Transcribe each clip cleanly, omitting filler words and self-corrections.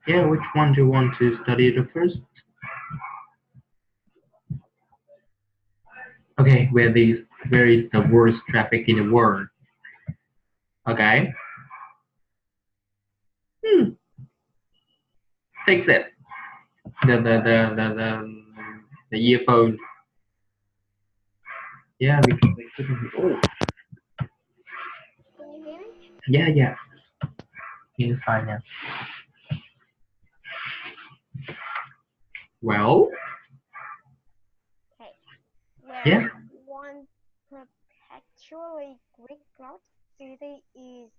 Yeah, which one do you want to study the first? Okay, where is the worst traffic in the world? Okay. Hmm, fix it. The earphone. Yeah, because they couldn't. Oh, Can you hear me? yeah, yeah. It's fine now. Well, Okay. Well, yeah. one perpetually Greek cloud city is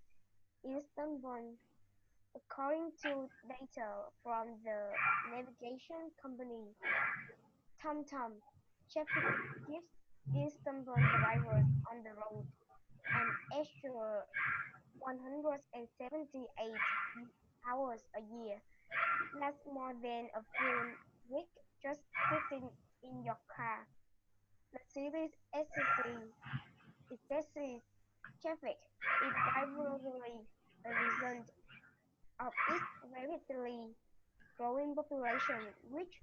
Istanbul. According to data from the navigation company TomTom, traffic gives Istanbul drivers on the road an extra 178 hours a year. That's more than a full week just sitting in your car. The city's excessive traffic is primarily a result of its rapidly growing population, which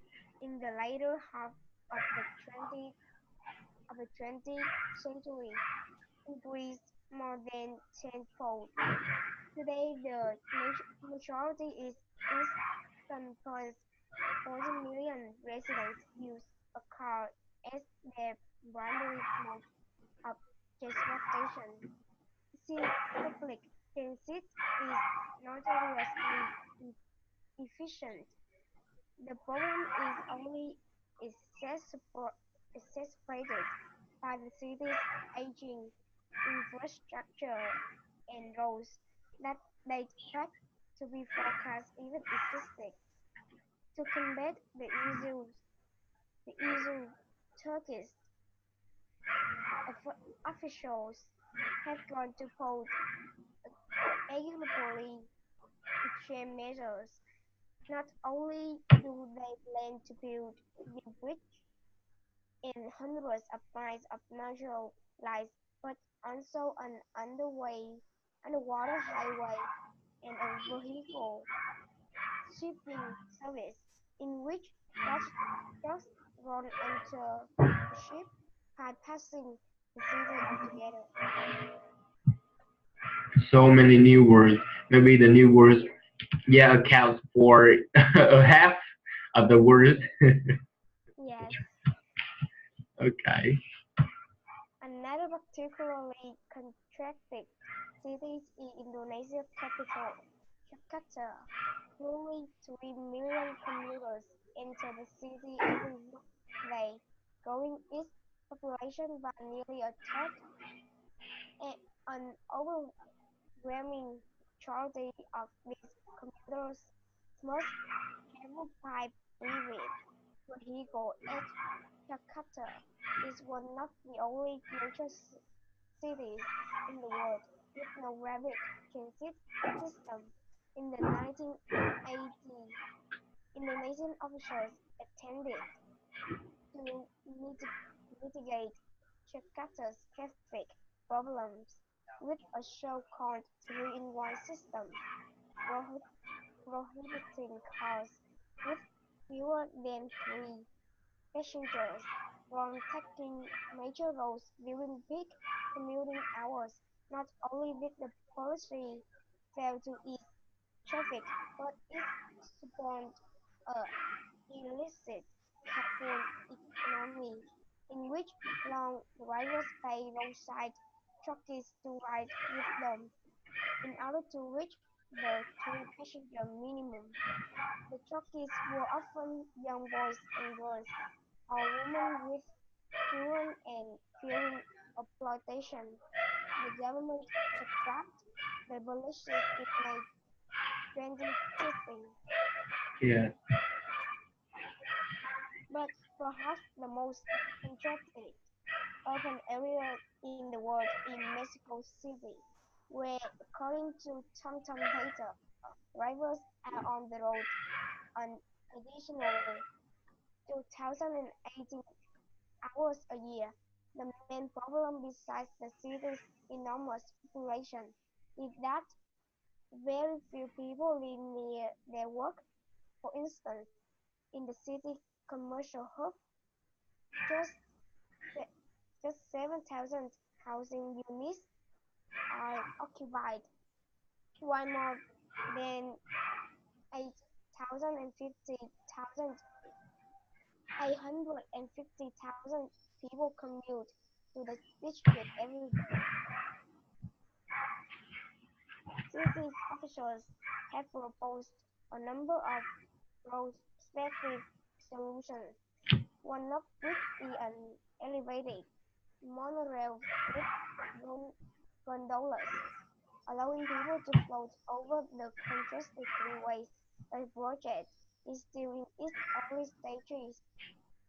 in the later half of the 20th century increased more than tenfold. Today, the majority is Istanbul's 40 million residents use a car as their primary mode of transportation. Since public transit is notoriously inefficient, the problem is only exacerbated by the city's aging infrastructure and roads that date back to before cars even existed. To combat the issue, Turkish officials have gone to put arguably extreme measures. Not only do they plan to build new bridges and hundreds of miles of natural lights, but also an underwater highway and a vehicle shipping service in which large trucks run onto the ship, bypassing the city altogether. So many new words. Maybe the new words, yeah, accounts for a half of the words. Yes, Okay. another particularly contracted city is Indonesia's capital, Jakarta. Nearly 3 million commuters enter the city every day, growing its population by nearly a third. An overwhelming majority of these commuters must travel by private vehicle, as Jakarta is one of the only major cities in the world with no rapid transit system. In the 1980s, Indonesian officials attempted to mitigate Jakarta's traffic problems with a so-called three-in-one system, prohi- prohibiting cars with fewer than three passengers from taking major roads during peak commuting hours. Not only did the policy fail to ease traffic, but it spawned a illicit carpool economy in which long drivers pay roadside jockeys to ride with them in order to reach the three-passenger minimum. The jockeys were often young boys and girls or women with children and fearing exploitation. The government scrapped the policies it made 2013. Yeah. But perhaps the most contrasted urban area in the world is Mexico City, where, according to TomTom data, drivers are on the road an additional 2,018 hours a year. The main problem, besides the city's enormous population, is that very few people live near their work. For instance, in the city commercial hub, just just 7,000 housing units are occupied, while more than 850,000 people commute to the district every day. City officials have proposed a number of prospective solutions, one of which is an elevated monorail with gondolas, allowing people to float over the congested freeways. The project is still in its early stages,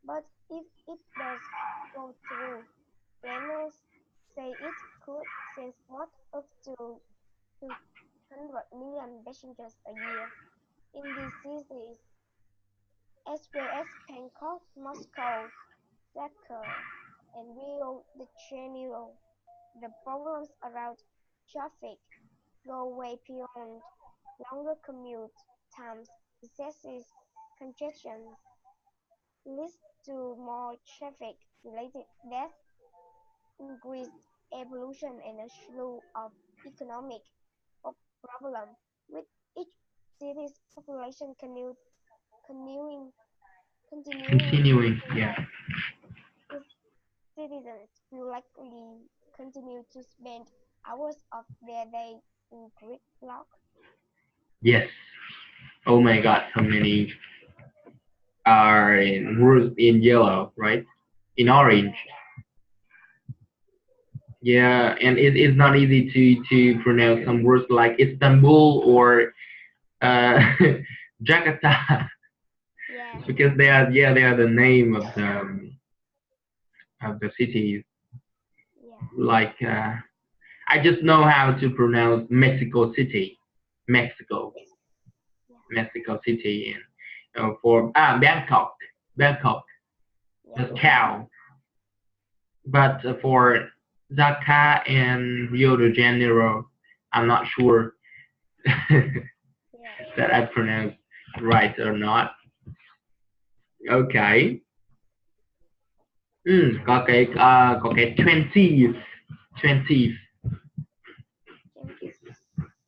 but if it does go through, planners say it could transport up to 200 million passengers a year. In these cities, as well as Bangkok, Moscow, Dhaka, and Rio de Janeiro, the problems around traffic go way beyond longer commute times. Excessive congestion leads to more traffic-related deaths, increased air pollution, and a slew of economic problems, with each city's population continuing Continuing, yeah. its citizens will likely continue to spend hours of their day in gridlock. Yes. Oh my God, how many are in yellow, right? In orange. Yeah, and it's not easy to pronounce some words like Istanbul or uh, Jakarta Yeah, because they are the name of the cities. yeah, Like I just know how to pronounce Mexico City, Mexico, yeah, Mexico City, and for Bangkok, yeah, the cow. But for Dhaka and Rio de Janeiro, I'm not sure yeah. that I pronounced right or not. Okay. Có cái 20th, 20th, Changes.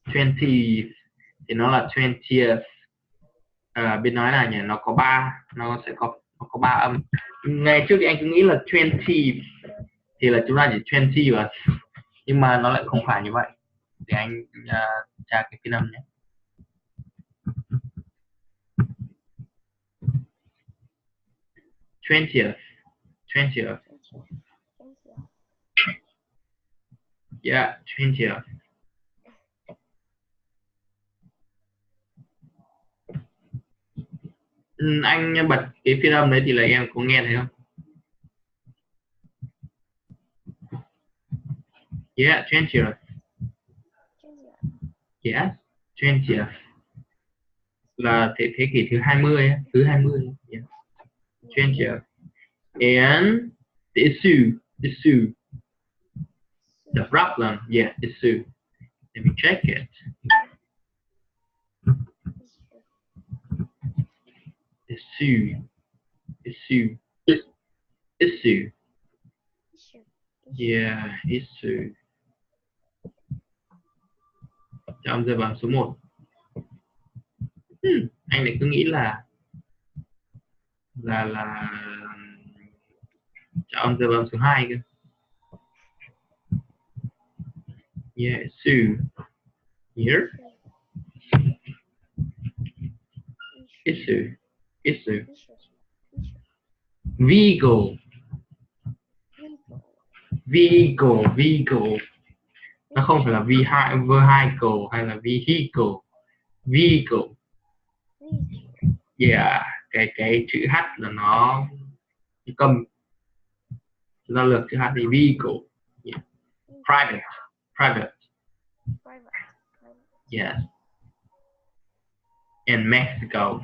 20th thì nó là 20th. Bên nói là nhỉ, nó sẽ có ba âm. Ngày trước thì anh cứ nghĩ là 20 thì là chúng ta chỉ 20 và nhưng mà nó lại không phải như vậy. Để anh tra cái phiên âm nhé. 20th, 20th, Changes. yeah, 20th. Anh bật cái phiên âm đấy thì là em có nghe thấy không? Yeah, 20th. Changes. Yes, 20th là thế kỷ thứ 20 ấy, thứ 20. Yeah. 20th. And the issue, the problem, yeah, issue. Let me check it. Issue, issue, issue. Yeah, issue. Cho âm rơi vào số 1. Anh lại cứ nghĩ là cho âm rơi vào số 2 cơ. Yeah, issue. Here. Issue. Vehicle. Nó không phải là vehicle hay là vehicle. Vehicle. Yeah, cái chữ H là nó cầm. Chúng ta lược chữ H thì vehicle. Yeah. Private. Yes. And Mexico.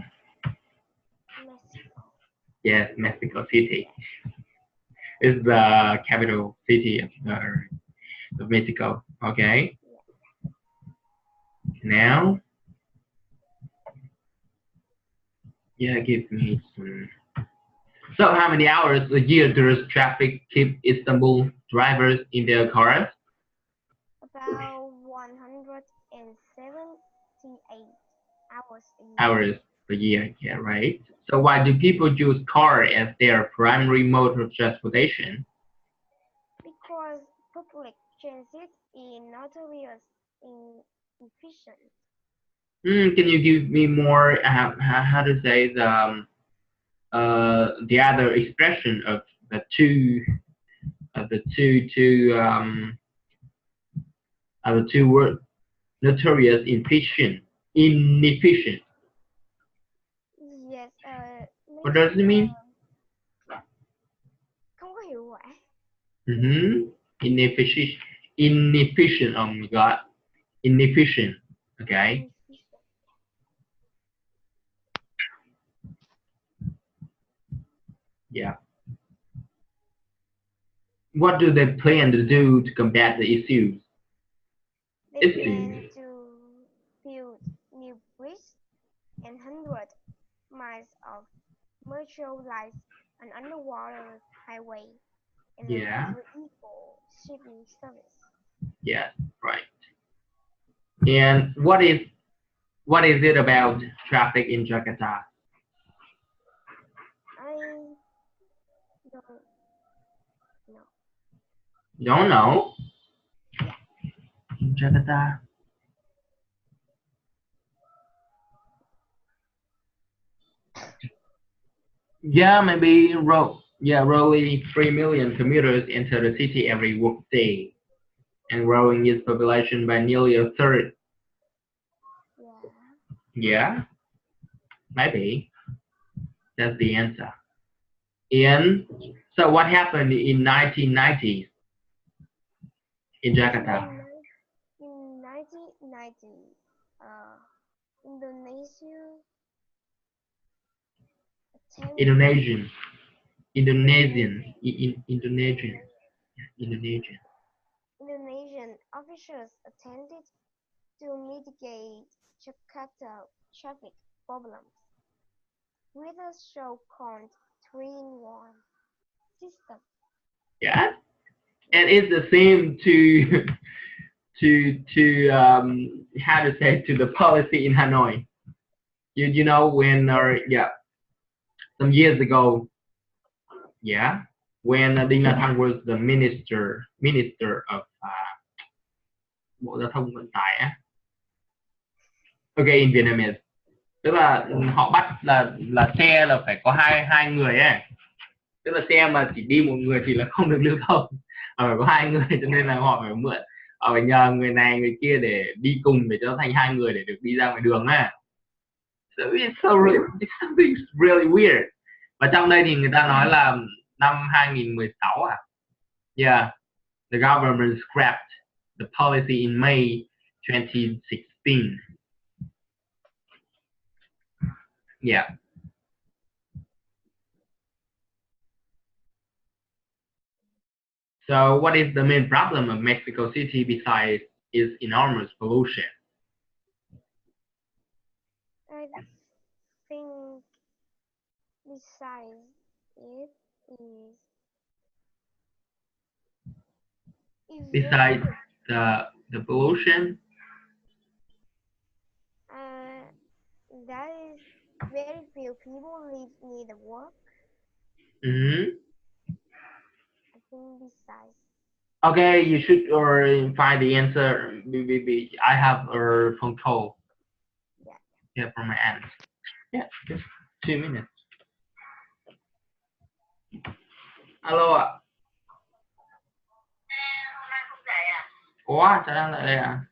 Yes, Mexico City is the capital city of Mexico. Okay. Now, Yeah, give me some. So how many hours a year does traffic keep Istanbul drivers in their cars? About 178 hours a year. Hours per year, yeah, right. So why do people use car as their primary mode of transportation? Because public transit is notorious inefficient. Can you give me more how to say the other expression of the two words notorious inefficient. Yes, What maybe does it mean? không có hiệu quả. Inefficient. Inefficient. Oh my god. Inefficient. Okay. Inefficient. Yeah. What do they plan to do to combat the issues? They plan Issues. to build new bridges and hundred miles of metro lines, an underwater highway, and a Yeah. reliable shipping service. Yeah. Right. And what is it about traffic in Jakarta? I don't know. Don't know. Yeah. Jakarta. Yeah, maybe roughly 3 million commuters enter the city every workday, and growing its population by nearly a third. Yeah. Yeah, maybe that's the answer. And so, what happened in 1990s in In the Jakarta? in 1990, uh, Indonesia attempted Indonesian, Indonesian Indonesian, Indonesian Indonesian. Indonesian officials attempted to mitigate Jakarta traffic problems with a so-called three-in-one system. Yeah, and it's the same to how to say to the policy in Hanoi. You know when yeah, some years ago, yeah, when Đinh La Thăng was the minister of Bộ Giao thông Vận tải á. Okay, in Vietnamese. Tức là họ bắt là xe là phải có hai hai người ấy. Tức là xe mà chỉ đi một người thì là không được lưu thông. Phải có hai người cho nên là họ phải mượn, họ phải nhờ người này người kia để đi cùng để cho thành hai người để được đi ra ngoài đường á. So it's so really, it's something really weird. Và trong đây thì người ta nói là năm 2016 à. Yeah, the government scrapped the policy in May 2016. Yeah. So what is the main problem of Mexico City besides its enormous pollution? I think besides it is Besides very the pollution? uh, that is very few people live near the work. Mm-hmm. I think besides. Okay, you should or find the answer. I have a phone call. Yeah. Yeah, from my aunt. Yeah, just 2 minutes. Alo ạ. Ủa, sao đang lại đây ạ?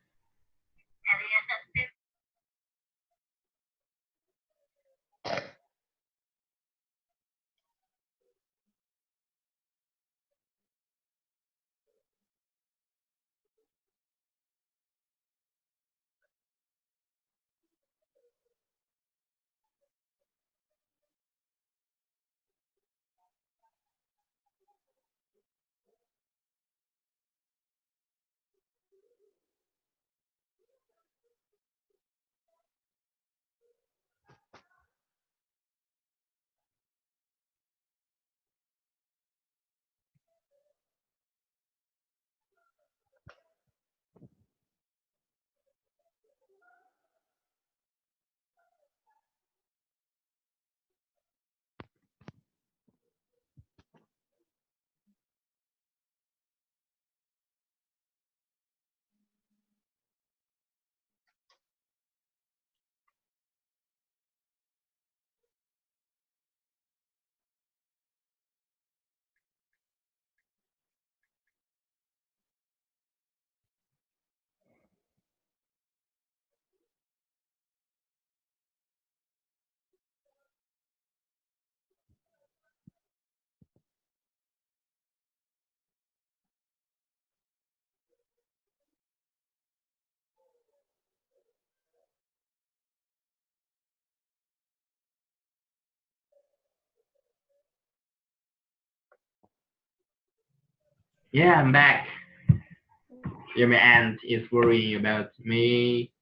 Yeah, I'm back. Yeah. Yeah, my aunt is worrying about me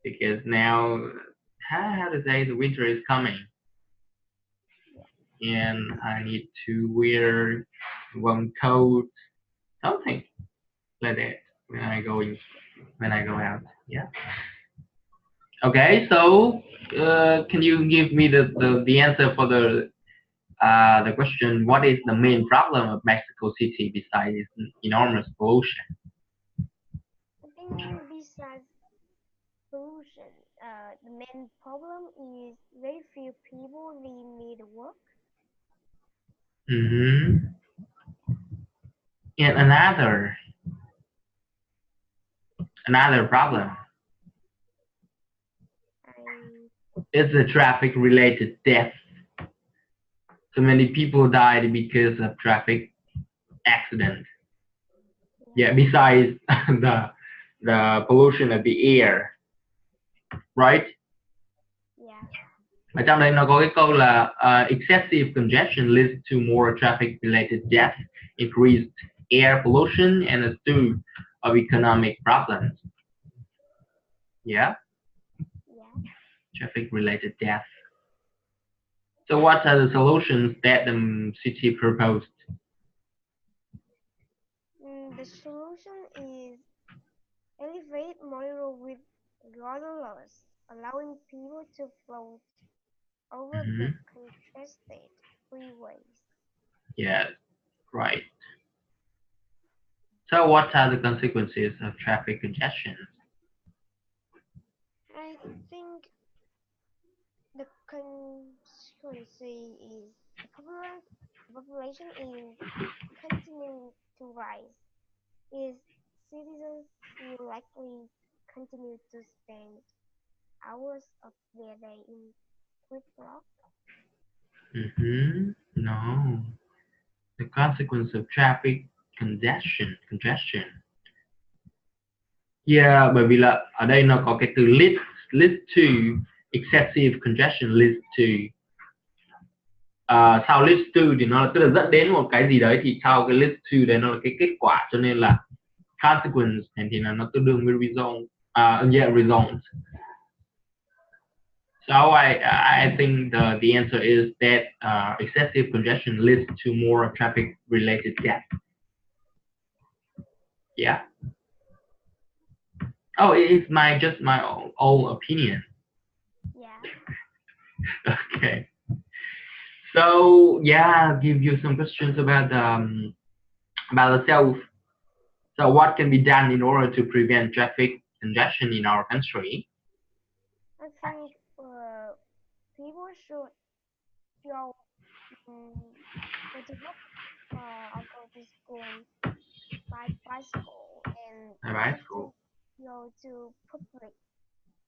because now, how to say, the winter is coming, Yeah. and I need to wear warm coat, something like that when I go out. Yeah. Okay, so can you give me the answer for the question? What is the main problem of Mexico City besides its enormous pollution? I think besides pollution, the main problem is very few people they need work. Mm-hmm. And another problem I is the traffic-related death. So many people died because of traffic accident. yeah Yeah, besides the pollution of the air, right? yeah Ở trong đây nó có cái câu là excessive congestion leads to more traffic related deaths, increased air pollution, and a slew of economic problems. Yeah, yeah. traffic related deaths. So what are the solutions that the city proposed? The solution is elevate monorail with rudderless, allowing people to float over the Hmm. congested freeways. Yeah, right. So what are the consequences of traffic congestion? I think the consequence is the population is continuing to rise. Is citizens will likely continue to spend hours of their day in quick block. Hmm. No, the consequence of traffic congestion. Yeah, bởi vì là ở đây nó có cái từ lead to excessive congestion leads to. Sau leads to thì nó là tức là dẫn đến một cái gì đấy, thì sau cái leads to đấy nó là cái kết quả, cho nên là consequence này thì là nó tương đương với result. Yeah, result. So I think the answer is that excessive congestion leads to more traffic related death. Yeah. Oh, it's just my own opinion. Yeah. Okay. So yeah, I'll give you some questions about the self. So what can be done in order to prevent traffic congestion in our country? I think people should go go to work or go to school by bicycle and All right, often cool. go to public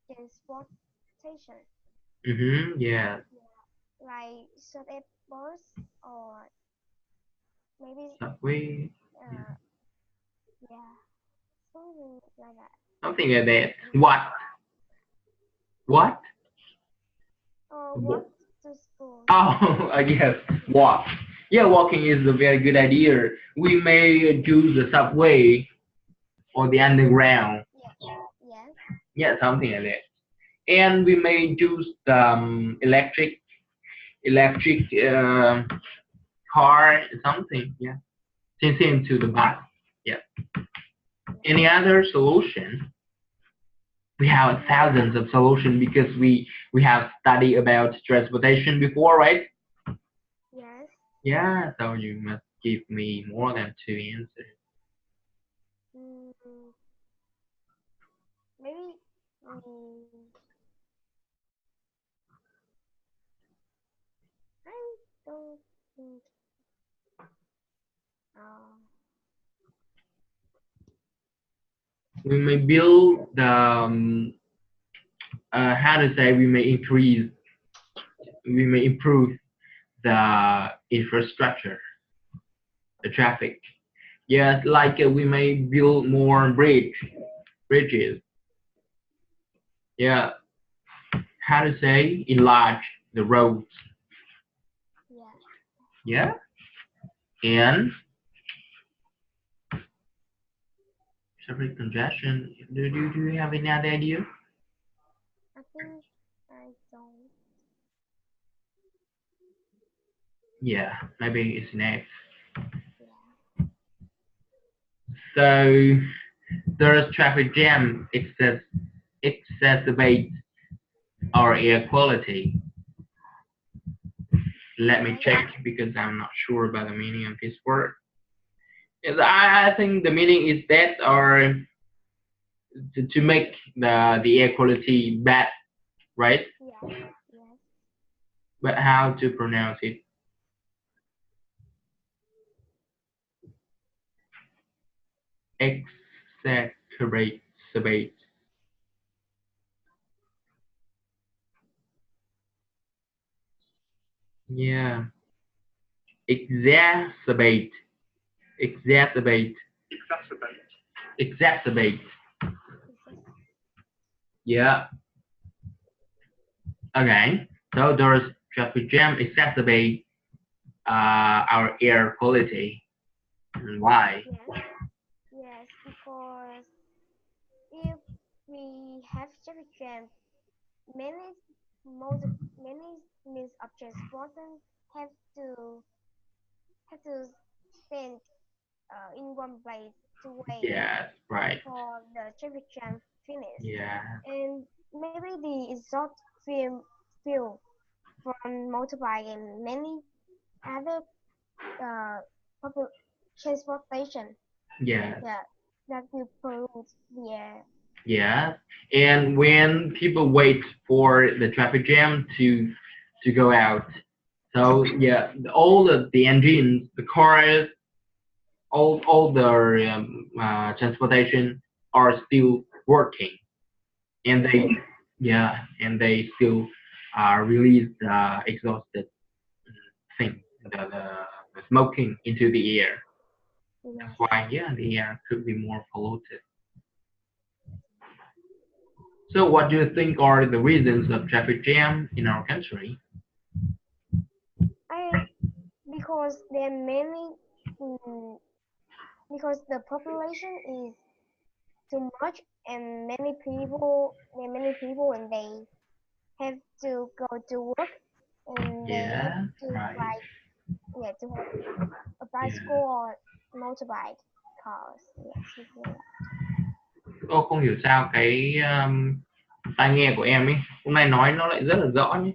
transportation. Mm-hmm. Yeah. Like shuttle bus or maybe Subway. uh yeah something like that. Something like that. And What? What? or walk to school. Oh, yes. Walk. Yeah, walking is a very good idea. We may use the subway or the underground. Yeah. Yes. Yeah, something like that. And we may use the electric car, something. Yeah. Same to the bus. Yeah. Yeah. Any other solution? We have thousands of solutions because we have studied about transportation before, right? Yes. Yeah. So you must give me more than two answers. Mm, maybe I don't think uh We may build the how to say, we may improve the infrastructure, the traffic. Yes, like we may build more bridges. Yeah, how to say, enlarge the roads. yeah Yeah, and Traffic congestion. Do you have any other idea? I think I don't. Yeah, maybe it's an F. Yeah. So there's traffic jam exacerbate our air quality. Let me Yes. check because I'm not sure about the meaning of this word. Yes, I think the meaning is that or to make the air quality bad, right? Yeah. Yes. But how to pronounce it? Exacerbate. Yeah. Exacerbate. Exacerbate. Exacerbate. Yes. Yeah. Okay. So there's traffic jam exacerbate our air quality. And why? Yes. Yes. Because if we have traffic jam, many many means of transportation have to have to stand in one place to wait Yes, right. for the traffic jam finish, Yeah. and maybe the exhaust fuel from motorbike and many other uh, public transportation, Yeah. yeah, that will pollute the air. Yeah. And when people wait for the traffic jam to go out, so yeah, all the engines, the cars, all the transportation are still working, and they Yes. yeah, and they still release the exhausted thing, the smoking into the air. That's Yes. why yeah, the air could be more polluted. So what do you think are the reasons of traffic jam in our country? I because there are many mm, because the population is too much and many people and they have to go to work and they have Yeah, to right. ride, yeah, to have a Yeah. bicycle or motorbike cars, yes, something like Ô, không hiểu sao cái tai nghe của em ấy hôm nay nói nó lại rất là rõ nhé.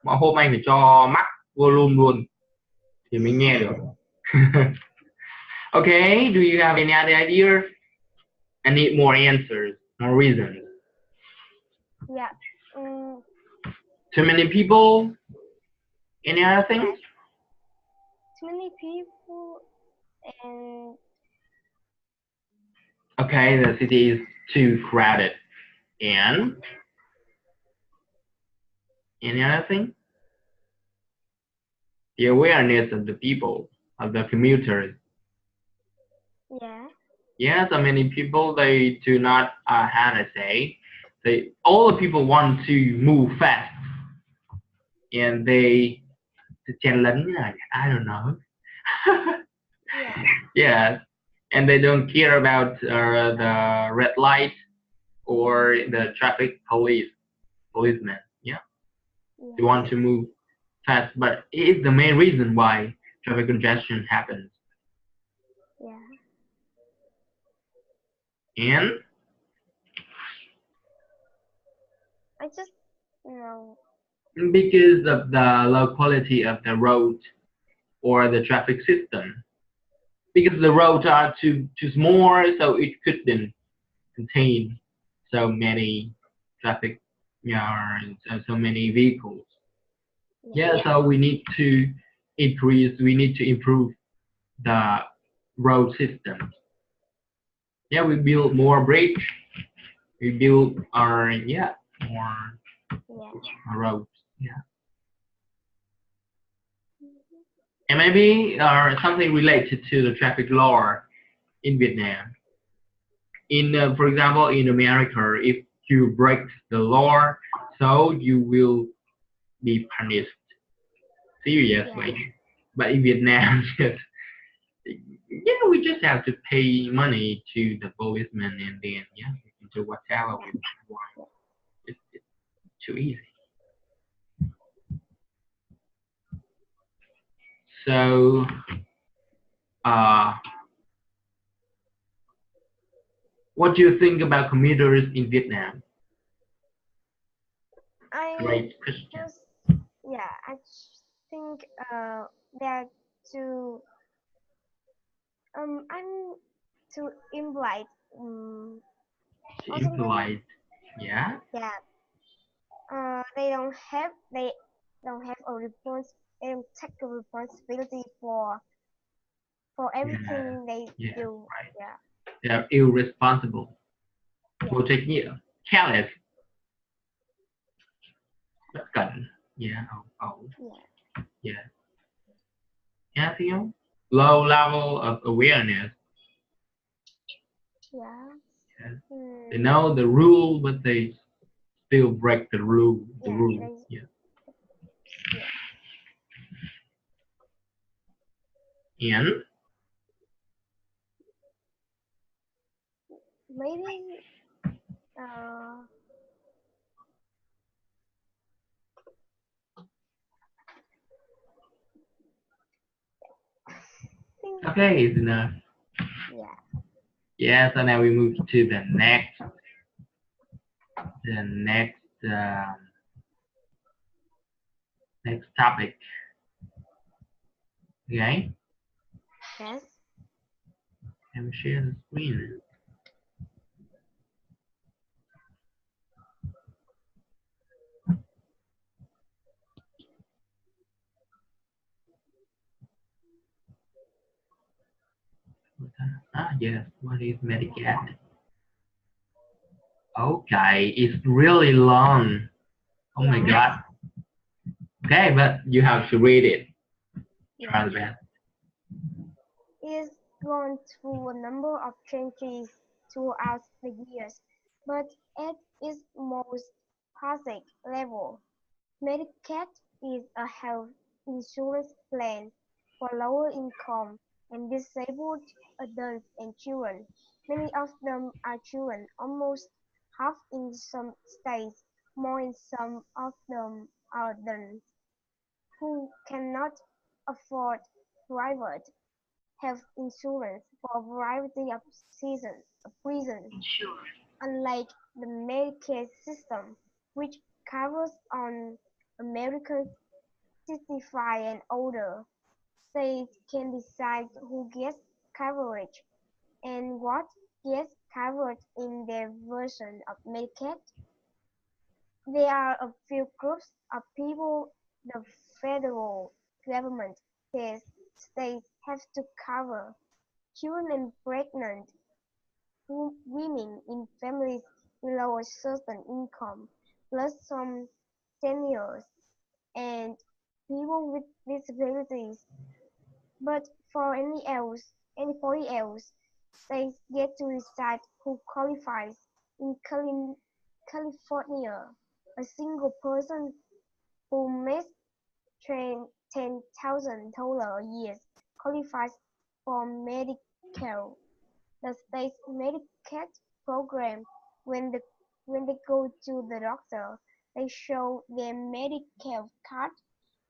Mọi hôm anh phải cho max volume luôn thì mới nghe được. Okay, do you have any other idea? I need more answers, more reasons. that. Yeah. Mm, Too many people? Any other things? yes. Too many people and Okay, the city is too crowded. And any other thing? The awareness of the people, of the commuters. yeah. Yeah, so many people they do not how to say they all the people want to move fast and they chen lấn like, I don't know. Yeah. Yeah, and they don't care about the red light or the traffic policemen. Yeah, they Yes. want to move fast, but it's the main reason why traffic congestion happens. Yeah. And I just, you know, because of the low quality of the road or the traffic system, because the roads are too small, so it couldn't contain so many traffic, yeah, so many vehicles. yeah. Yeah, so we need to we need to improve the road system. Yeah, we build more bridge, we build our yeah more Yeah. roads. Yeah, and maybe something related to the traffic law in Vietnam. In for example, in America, if you break the law, so you will be punished Yeah. seriously. But in Vietnam, just Yeah, we just have to pay money to the policeman, and then yeah, we can do whatever we want. It's too easy. So, uh, what do you think about commuters in Vietnam? I Great question. just, yeah, I think they're too, I'm too impolite, or something. Impolite. Yeah. Yeah, they don't have a response. They don't take a responsibility for Yeah. everything they Yeah. do. Right. Yeah, They're irresponsible. yeah, Vô trách nhiệm. Careless. Bất cẩn. Yeah. Oh. yeah, Yeah. Anything else? Low level of awareness. yeah. Yeah. They Hmm. know the rule, but they still break the rule. The Yeah, rule. they, Yeah. yeah. And Maybe, uh, think, okay, it's enough. yeah. Yeah. So now we move to the um, next topic. Okay. Yes. Let me share the screen. Yes. What is Medicaid? Okay, it's really long. Oh my Yes. god. Okay, but you have to read it. Try Yeah. the best. It's gone through a number of changes throughout the years, but at its most basic level, Medicaid is a health insurance plan for lower income and disabled adults and children. Many of them are children, almost half in some states, more in some of them are adults who cannot afford private health insurance for a variety of reasons, unlike the Medicare system, which covers on Americans 65 and older. States can decide who gets coverage and what gets covered in their version of Medicaid. There are a few groups of people the federal government says states have to cover: children and pregnant women in families below a certain income, plus some seniors and people with disabilities. But for anybody else, states get to decide who qualifies. In California, a single person who makes $10,000 a year qualifies for Medicare, the state's Medicaid program. When the when they go to the doctor, they show their Medicare card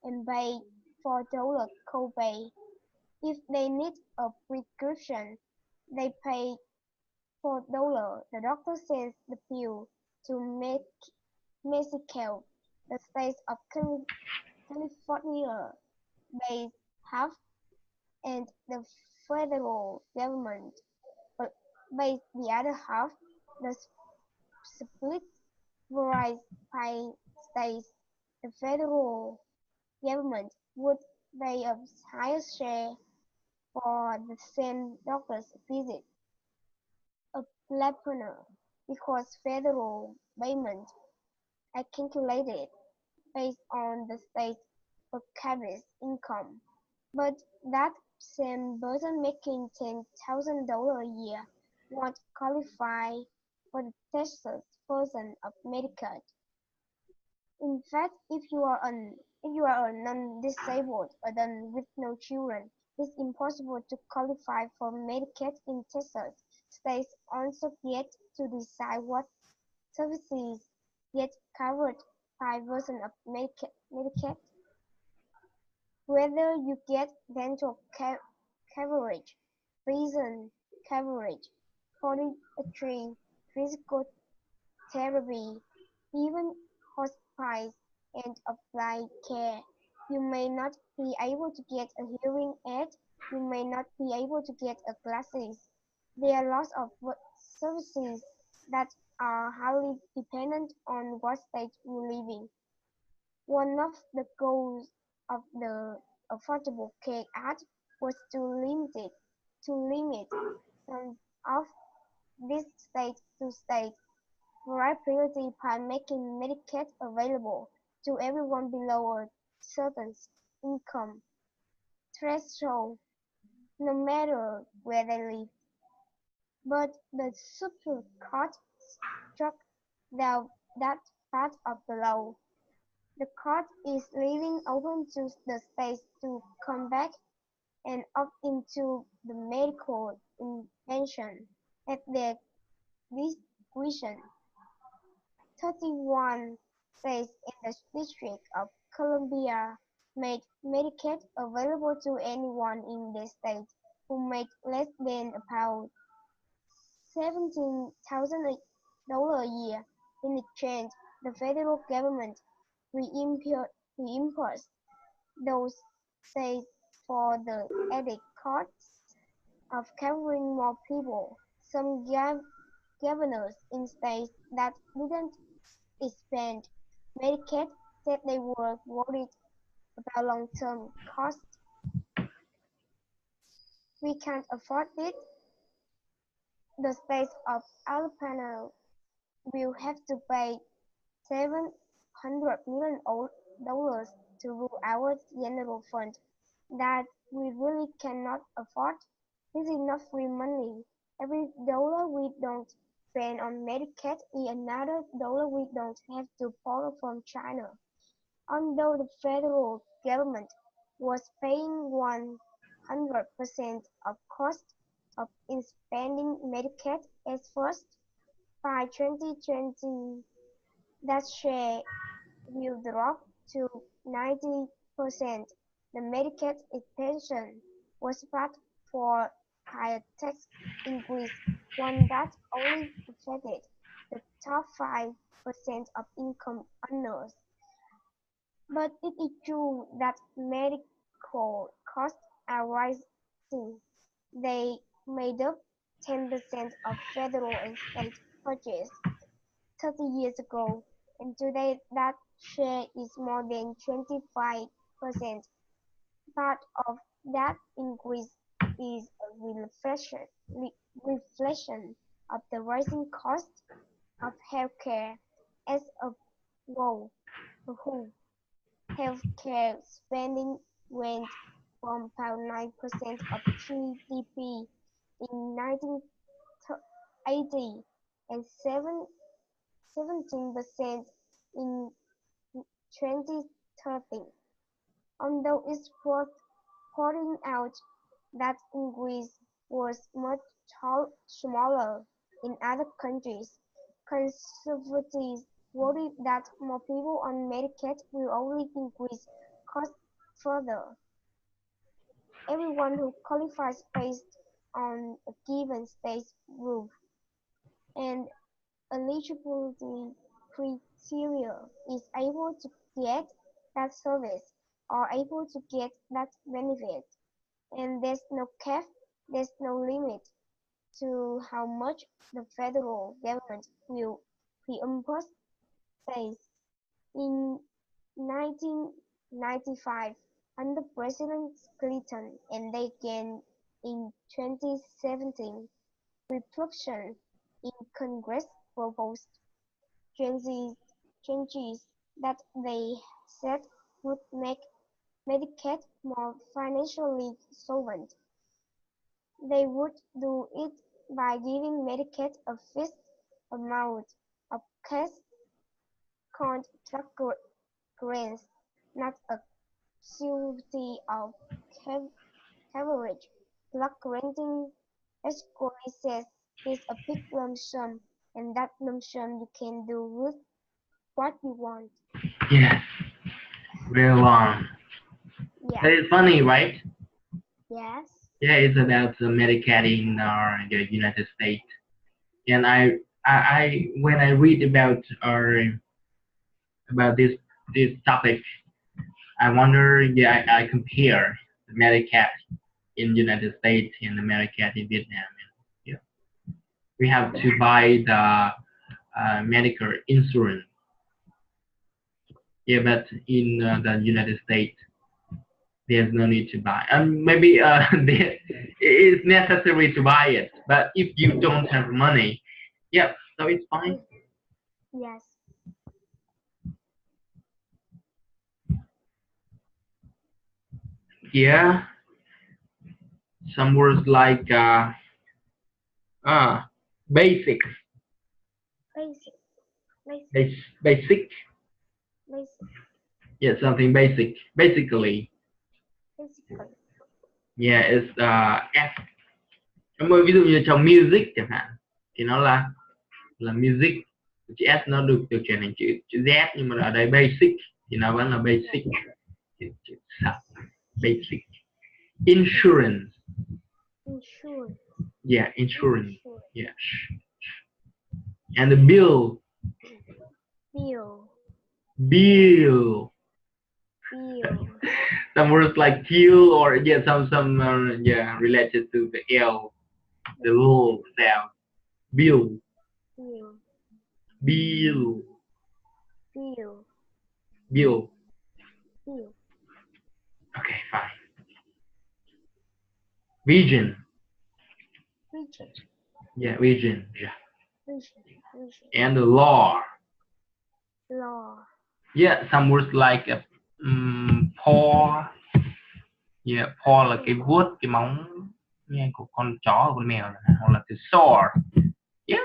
and pay $4 copay. If they need a prescription, they pay $4. The doctor sends the pill to Mexico, the state of California pays half, and the federal government pays the other half. The split varies by state. The federal government would pay a higher share for the same doctor's visit, a planned, because federal payments are calculated based on the state's per capita income. But that same person making $10,000 a year won't qualify for the Texas version of Medicaid. In fact, if you are a non-disabled adult with no children, it's impossible to qualify for Medicaid in Texas. States also get to decide what services get covered by version of Medicaid, whether you get dental coverage, vision coverage, podiatry, physical therapy, even hospice and applied care. You may not be able to get a hearing aid. You may not be able to get a glasses. There are lots of services that are highly dependent on what state you live in. One of the goals of the Affordable Care Act was to limit some of these state-to-state variability by making Medicaid available to everyone below a certain income threshold, no matter where they live. But the Supreme Court struck down that part of the law. The court is leaving open to the states to come back and opt into the medical intervention at their discretion. 31 states in the District of Columbia made Medicaid available to anyone in the state who made less than about $17,000 a year. In exchange, the federal government reimbursed those states for the added costs of covering more people. Some governors in states that didn't expand Medicaid said they were worried about long-term costs. We can't afford it. The state of Alabama will have to pay $700 million to rule our general fund that we really cannot afford. This is not free money. Every dollar we don't spend on Medicaid is another dollar we don't have to borrow from China. Although the federal government was paying 100% of cost of expanding Medicaid at first, by 2020 that share will drop to 90%. The Medicaid expansion was part for higher tax increase, one that only affected the top 5% of income earners. But it is true that medical costs are rising. They made up 10% of federal and state budgets 30 years ago, and today that share is more than 25%. Part of that increase is a reflection of the rising cost of healthcare as a whole. Healthcare spending went from about 9% of GDP in 1980 and 17% in 2013. Although it's worth pointing out that increase was much smaller in other countries, conservatives worry that more people on Medicaid will only increase costs further. Everyone who qualifies based on a given state's rule and eligibility criteria is able to get that service or able to get that benefit. And there's no cap, there's no limit to how much the federal government will reimburse states. In 1995, under President Clinton and again in 2017, Republicans in Congress proposed changes that they said would make Medicaid more financially solvent. They would do it by giving Medicaid a fixed amount of cash grants, not a suite of coverage. Block granting category says it's a big lump sum, and that lump sum you can do with what you want. Yes, very long. Yeah. That is funny, right? Yes. Yeah, it's about the Medicaid in the United States. And when I read about this topic, I wonder. Yeah, I compare the Medicaid in United States and the Medicaid in Vietnam. Yeah, we have to buy the medical insurance. Yeah, but in the United States, there's no need to buy. And maybe it is necessary to buy it, but if you don't have money, yeah, so it's fine. Yes. Yeah, some words like uh basic, Basic. basic, basic. Basic. Yeah, something basic. Basically, Basically. yeah, it's S. Ví dụ như trong music chẳng hạn thì nó là music, chữ S nó được chuyển thành chữ Z, nhưng mà ở đây basic thì nó vẫn là basic. Chữ basic. Insurance. Insurance. Yeah, insurance. Yeah. And the bill. Bill. Bill. Bill. Some words like kill or yeah, some yeah, related to the L, the little sound. Bill. Bill. Bill. Bill. Bill. Bill. Okay, fine. Vision. Vision. Yeah, vision. Yeah. Vision. Vision. And the law. Law. Yeah, some words like paw. Yeah, paw là cái vuốt, cái móng nghe của con chó, con mèo, hoặc là cái sword. Yeah.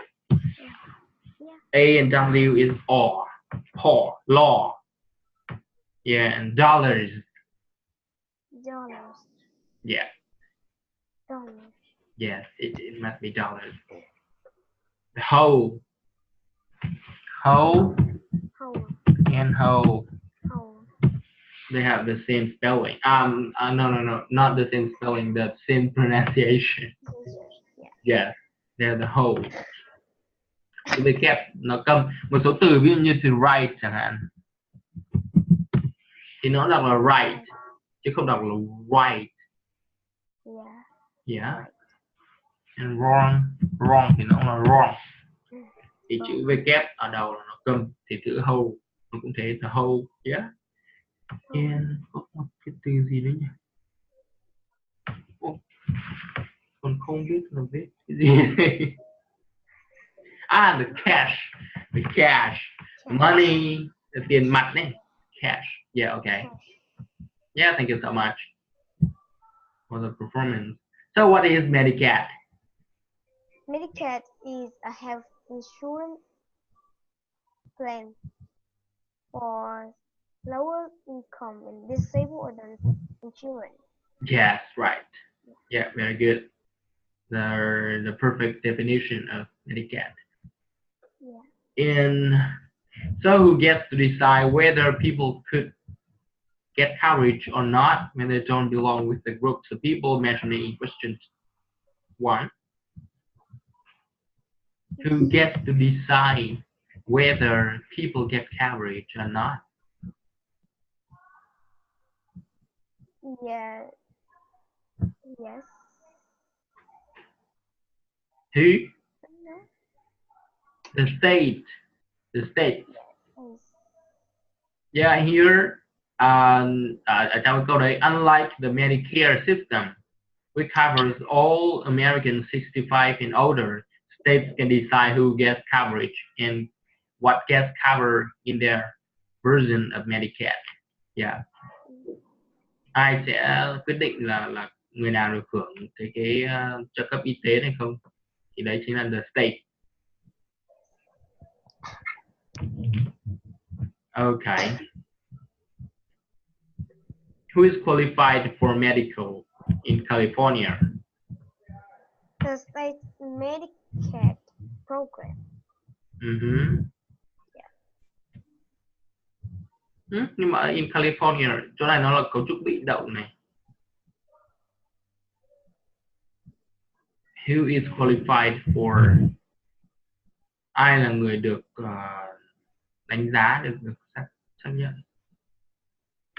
A and W is R. Paw, law. Yeah, and dollars. Dollars. Yeah. Dollars. Yes, it must be dollars. The whole. Whole. Whole. And whole. Whole. They have the same spelling. No, not the same spelling, the same pronunciation. Yeah. Yes, they're the whole. Tôi kép nó cầm một số từ ví dụ như từ right chẳng hạn thì nó đọc là right chứ không đọc là right. Yeah. Yeah. And wrong thì nó là wrong. Thì chữ V kép ở đầu là nó cầm, thì chữ whole nó cũng thế, là whole. Yeah. And có một cái từ gì đấy nhỉ? Còn không biết là viết cái gì đây. The cash, money, the tiền mặt đấy, cash. Yeah, okay. Yeah, thank you so much for the performance. So what is Medicaid? Medicaid is a health insurance plan for lower income and disabled adult children. Yes, right. Yeah, very good. The perfect definition of Medicaid. Yeah. And so who gets to decide whether people could get coverage or not when they don't belong with the groups of people mentioned in question 1? Who gets to decide whether people get coverage or not? Yeah. Yes. Who? The state. The state. Yes. Yeah, here ở trong câu đấy, unlike the Medicare system, which covers all Americans 65 and older, states can decide who gets coverage and what gets covered in their version of Medicare. Yeah. Ai sẽ quyết định là người nào được hưởng cái trợ cấp y tế này không? Thì đấy chính là the state. Okay. Who is qualified for medical in California? The state Medicaid program. Yeah. Nhưng mà in California, chỗ này nó là cấu trúc bị động này. Who is qualified for? Ai là người được đánh giá, được xác nhận?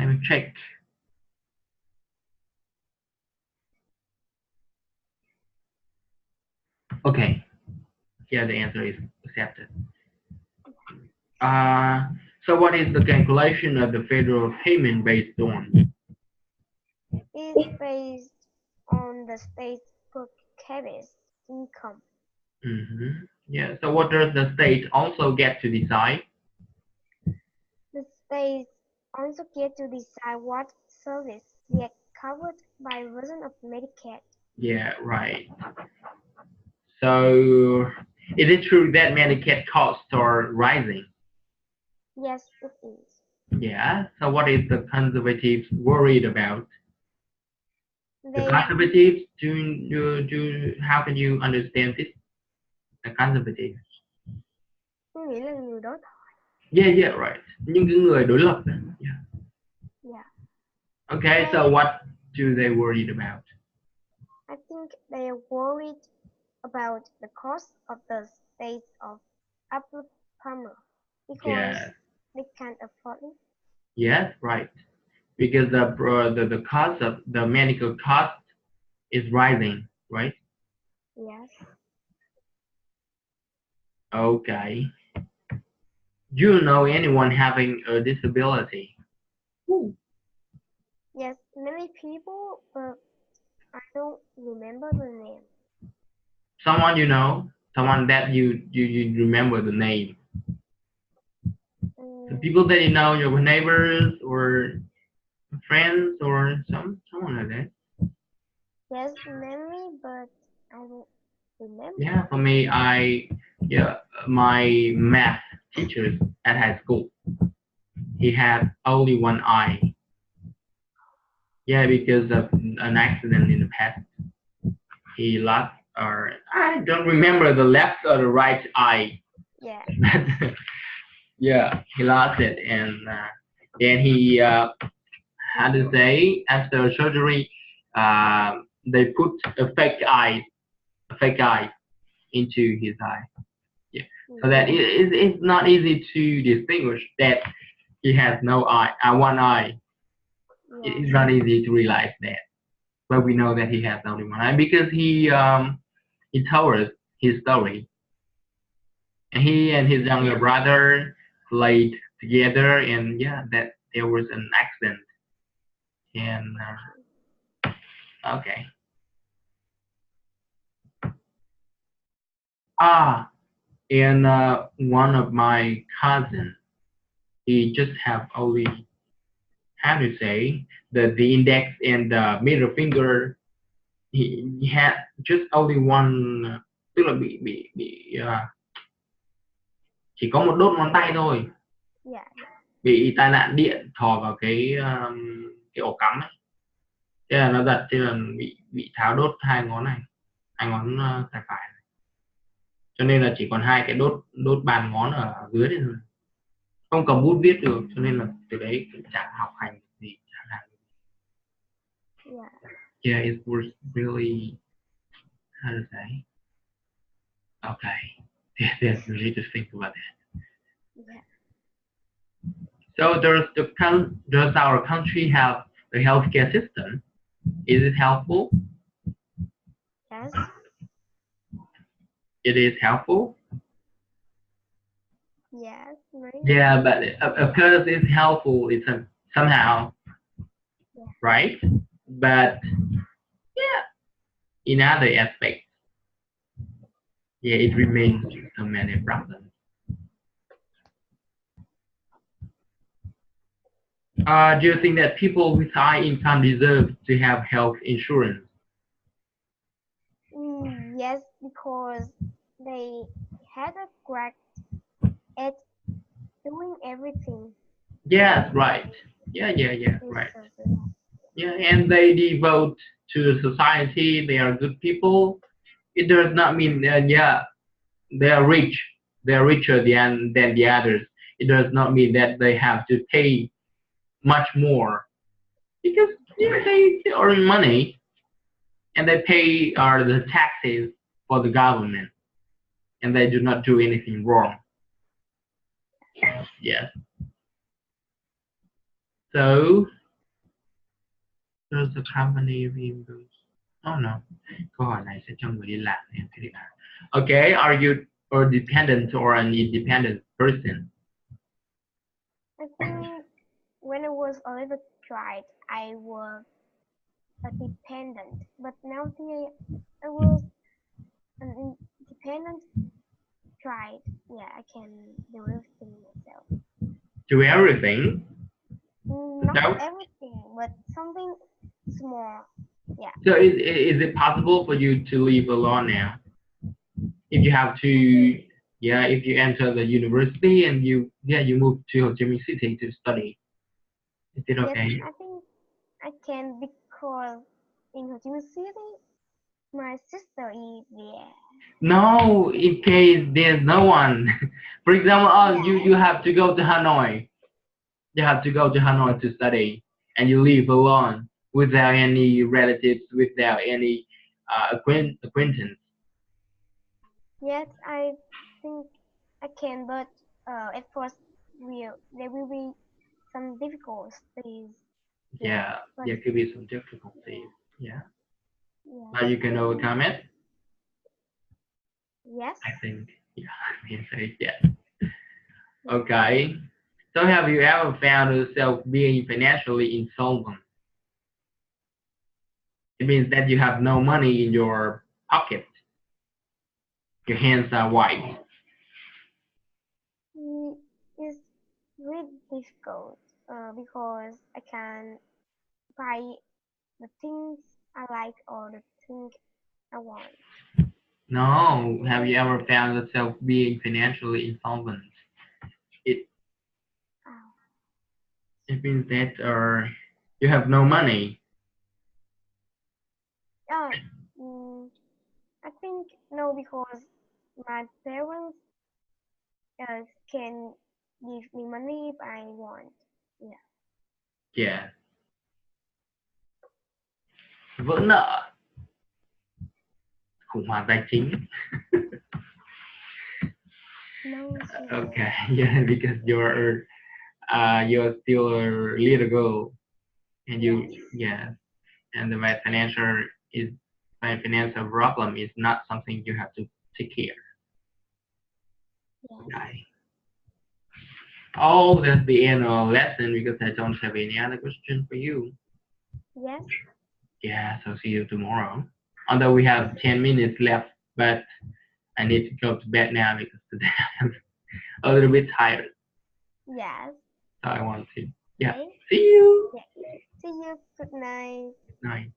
Let me check. Okay. Yeah, the answer is accepted. So what is the calculation of the federal payment based on? It's based on the state's per capita income. Yeah. So what does the state also get to decide? The states also get to decide what services get covered by version of Medicaid. Yeah, right. So is it true that Medicaid costs are rising? Yes, it is. Yeah. So what is the conservatives worried about? The They conservatives, how can you understand this? The conservatives. nghĩ là người đối thoại. Yeah, right. Những cái người đối lập. Yeah. Yeah. Okay, so what do they worried about? I think they are worried about the cost of the state of Alabama because they can't afford it. Yes, right. Because the cost of the medical cost is rising, right? Yes. Okay. Do you know anyone having a disability? Ooh. Yes, many people, but I don't remember the name. Someone you know? Someone that you remember the name? The people that you know, your neighbors or friends or someone like that? Yes, many, but I don't remember. Yeah, for me, my math teacher at high school, he had only one eye. Yeah, because of an accident in the past. He lost, or I don't remember the left or the right eye. Yeah. Yeah, he lost it, and then he how to say, after surgery, they put a fake eye into his eye. Yeah, so that it's not easy to distinguish that he has no eye, one eye. Yeah. It's not easy to realize that, but we know that he has only one eye because he told us his story. And he and his younger brother played together, and yeah, that there was an accident. And okay. And one of my cousins, he just have only, how to say, the index and the middle finger. He had just only one, tức là bị chỉ có một đốt ngón tay thôi. Yeah. Bị tai nạn điện thò vào cái ổ cắm ấy. Thế là nó giật, thế là bị tháo đốt hai ngón này, hai ngón tay phải này. Cho nên là chỉ còn hai cái đốt bàn ngón ở dưới này thôi, không cầm bút viết được, cho nên là từ đấy cũng chẳng học hành gì, chẳng làm. Yeah, it was really, how to say, okay, there's really to think about that. Yeah. So does our country have a healthcare system? Is it helpful? Yes. It is helpful. Yes. Maybe. Yeah, but of course it's helpful. It's somehow, right? But yeah, in other aspects, yeah, it remains so many problems. Do you think that people with high income deserve to have health insurance? Yes, because they had a great at doing everything. Yes, right. Yeah, right. Yeah, and they devote to the society, they are good people. It does not mean that yeah, they are rich, they are richer than the others. It does not mean that they have to pay much more because yeah, they earn money and they pay the taxes for the government and they do not do anything wrong. Yes. So does the company reimburse? Oh no. Câu hỏi này sẽ cho người đi làm em thấy đi làm. Okay, are you a dependent or an independent person? I think when I was a little child, I was a dependent, but now I was an independent child. Yeah, I can do everything myself. Do everything? Not No? everything, but something small. Yeah. So is it possible for you to live alone now? If you have to, yeah, if you enter the university and you move to Ho Chi Minh City to study, is it okay? Yes, I think I can because in Ho Chi Minh City, my sister is there. No, in case there's no one. For example, Yeah. you have to go to Hanoi. You have to go to Hanoi to study, and you live alone without any relatives, without any acquaintance. Yes, I think I can, but at first there will be some difficulties. Yeah, But there could be some difficulties. Yeah, yeah, but you can overcome it. yes. I think. Yeah, I mean, so yes. Okay. So have you ever found yourself being financially insolvent? It means that you have no money in your pocket. Your hands are white. It's really difficult because I can buy the things I like or the things I want. No. Have you ever found yourself being financially insolvent? It Oh. it means that you have no money. I think no, because my parents can give me money if I want. Yeah. Yeah. Vỡ nợ. Khủng hoảng tài chính. No. Okay. Yeah, because you're still a little girl, and and my financial problem is not something you have to take care. Yes. Okay. Oh, that's the end of our lesson because I don't have any other question for you. Yes. Yeah, so see you tomorrow. Although we have 10 minutes left, but I need to go to bed now because today I'm a little bit tired. Yes. So I want to. Yeah. Okay. See you. Yeah. See you. Good night. Good night.